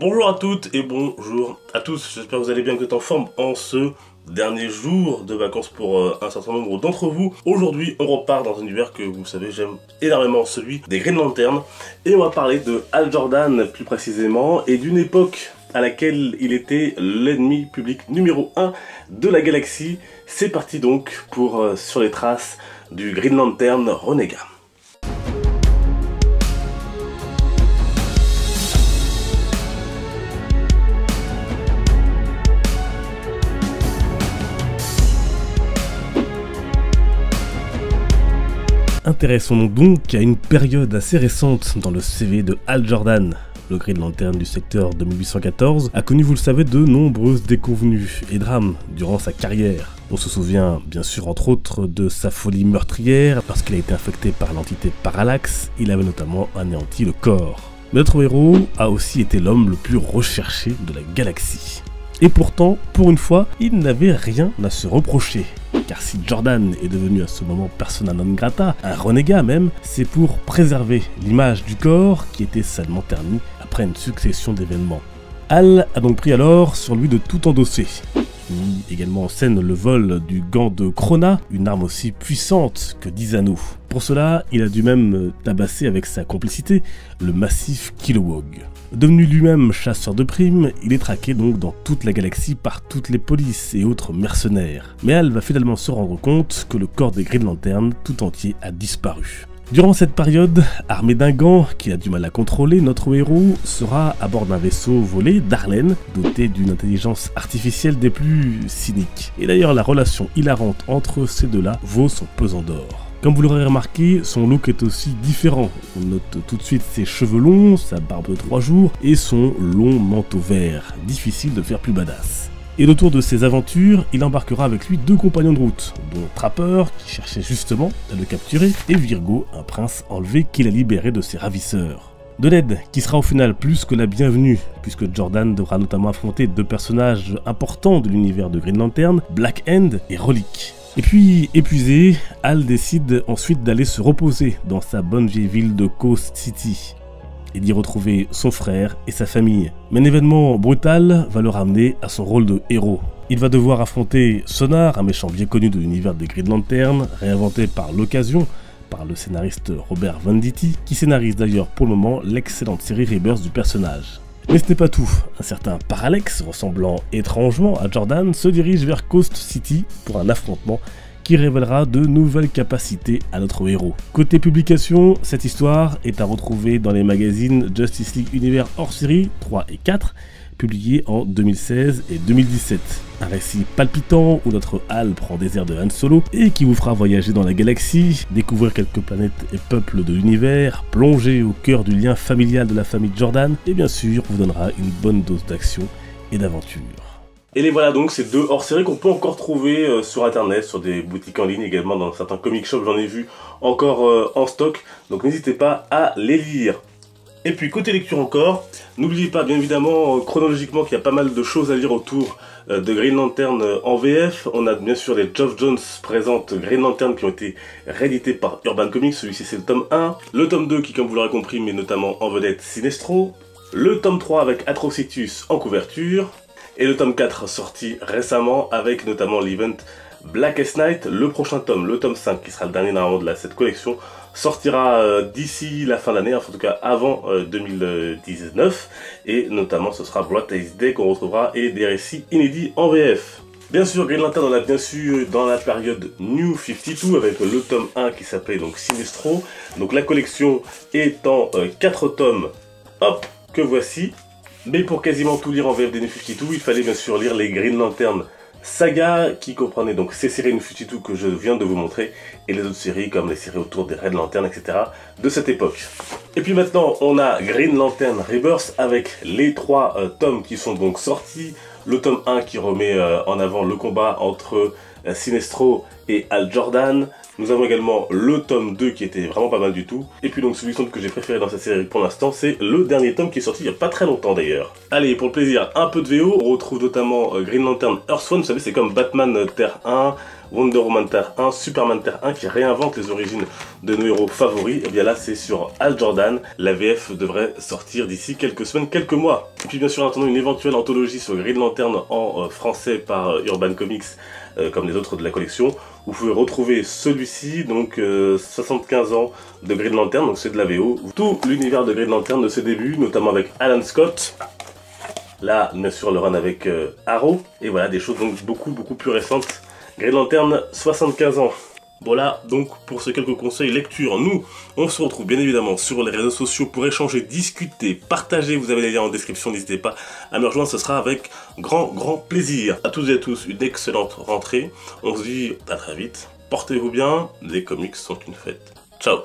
Bonjour à toutes et bonjour à tous, j'espère que vous allez bien, que vous êtes en forme en ce dernier jour de vacances pour un certain nombre d'entre vous. Aujourd'hui on repart dans un univers que vous savez j'aime énormément, celui des Green Lantern, et on va parler de Hal Jordan plus précisément et d'une époque à laquelle il était l'ennemi public numéro 1 de la galaxie. C'est parti donc pour sur les traces du Green Lantern renégat. Intéressons-nous donc à une période assez récente dans le CV de Hal Jordan. Le Green Lantern du secteur de 1814 a connu, vous le savez, de nombreuses déconvenues et drames durant sa carrière. On se souvient bien sûr entre autres de sa folie meurtrière lorsqu'il a été infecté par l'entité Parallax. Il avait notamment anéanti le corps. Mais notre héros a aussi été l'homme le plus recherché de la galaxie. Et pourtant, pour une fois, il n'avait rien à se reprocher. Car si Jordan est devenu à ce moment persona non grata, un renégat même, c'est pour préserver l'image du corps qui était salement ternie après une succession d'événements. Hal a donc pris alors sur lui de tout endosser. Il mit également en scène le vol du gant de Krona, une arme aussi puissante que 10 anneaux. Pour cela, il a dû même tabasser avec sa complicité le massif Kilowog. Devenu lui-même chasseur de primes, il est traqué donc dans toute la galaxie par toutes les polices et autres mercenaires. Mais Hal va finalement se rendre compte que le corps des Green Lantern tout entier a disparu. Durant cette période, armé d'un gant qu'il a du mal à contrôler, notre héros sera à bord d'un vaisseau volé d'Arlen, doté d'une intelligence artificielle des plus cyniques. Et d'ailleurs, la relation hilarante entre ces deux-là vaut son pesant d'or. Comme vous l'aurez remarqué, son look est aussi différent. On note tout de suite ses cheveux longs, sa barbe de 3 jours et son long manteau vert. Difficile de faire plus badass. Et autour de ses aventures, il embarquera avec lui 2 compagnons de route, dont Trapper, qui cherchait justement à le capturer, et Virgo, un prince enlevé qu'il a libéré de ses ravisseurs. De l'aide qui sera au final plus que la bienvenue, puisque Jordan devra notamment affronter 2 personnages importants de l'univers de Green Lantern, Black Hand et Relic. Et puis, épuisé, Hal décide ensuite d'aller se reposer dans sa bonne vieille ville de Coast City et d'y retrouver son frère et sa famille. Mais un événement brutal va le ramener à son rôle de héros. Il va devoir affronter Sonar, un méchant bien connu de l'univers des Green Lantern, réinventé par l'occasion par le scénariste Robert Venditti, qui scénarise d'ailleurs pour le moment l'excellente série Rebirth du personnage. Mais ce n'est pas tout, un certain Parallax, ressemblant étrangement à Jordan, se dirige vers Coast City pour un affrontement qui révélera de nouvelles capacités à notre héros. Côté publication, cette histoire est à retrouver dans les magazines Justice League Univers hors série 3 et 4, publiés en 2016 et 2017. Un récit palpitant où notre Hal prend des airs de Han Solo et qui vous fera voyager dans la galaxie, découvrir quelques planètes et peuples de l'univers, plonger au cœur du lien familial de la famille Jordan et bien sûr vous donnera une bonne dose d'action et d'aventure. Et les voilà donc ces 2 hors-série qu'on peut encore trouver sur internet, sur des boutiques en ligne, également dans certains comic shops, j'en ai vu encore en stock, donc n'hésitez pas à les lire. Et puis côté lecture encore, n'oubliez pas bien évidemment chronologiquement qu'il y a pas mal de choses à lire autour de Green Lantern en VF. On a bien sûr les Geoff Johns présente Green Lantern qui ont été réédités par Urban Comics, celui-ci c'est le tome 1, le tome 2 qui comme vous l'aurez compris met notamment en vedette Sinestro, le tome 3 avec Atrocitus en couverture, et le tome 4 sorti récemment avec notamment l'event Blackest Night. Le prochain tome, le tome 5 qui sera le dernier normalement de cette collection, sortira d'ici la fin de l'année, en tout cas avant 2019, et notamment ce sera Brightest Day qu'on retrouvera et des récits inédits en VF. Bien sûr, Green Lantern on a bien sûr dans la période New 52 avec le tome 1 qui s'appelait donc Sinestro, donc la collection est en 4 tomes, hop, que voici. Mais pour quasiment tout lire en VF des New 52, il fallait bien sûr lire les Green Lantern Saga, qui comprenait donc ces séries New 52 que je viens de vous montrer, et les autres séries comme les séries autour des Red Lantern, etc. de cette époque. Et puis maintenant, on a Green Lantern Rebirth avec les 3 tomes qui sont donc sortis. Le tome 1 qui remet en avant le combat entre Sinestro et Hal Jordan. Nous avons également le tome 2 qui était vraiment pas mal du tout. Et puis donc celui que j'ai préféré dans cette série pour l'instant, c'est le dernier tome qui est sorti il n'y a pas très longtemps d'ailleurs. Allez, pour le plaisir, un peu de VO. On retrouve notamment Green Lantern Earth One, vous savez c'est comme Batman Terre 1, Wonder Woman Terre 1, Superman Terre 1 qui réinvente les origines de nos héros favoris. Et bien là c'est sur Hal Jordan. La VF devrait sortir d'ici quelques semaines, quelques mois. Et puis bien sûr en attendant une éventuelle anthologie sur Green Lantern en français par Urban Comics, comme les autres de la collection. Vous pouvez retrouver celui-ci, donc 75 ans de Green Lantern, donc c'est de la VO. Tout l'univers de Green Lantern de ses débuts, notamment avec Alan Scott. Là, bien sûr, le run avec Arrow. Et voilà, des choses donc beaucoup plus récentes. Green Lantern, 75 ans. Voilà, donc pour ces quelques conseils lecture, nous, on se retrouve bien évidemment sur les réseaux sociaux pour échanger, discuter, partager. Vous avez les liens en description, n'hésitez pas à me rejoindre, ce sera avec grand plaisir. À toutes et à tous, une excellente rentrée. On se dit à très vite. Portez-vous bien, les comics sont une fête. Ciao.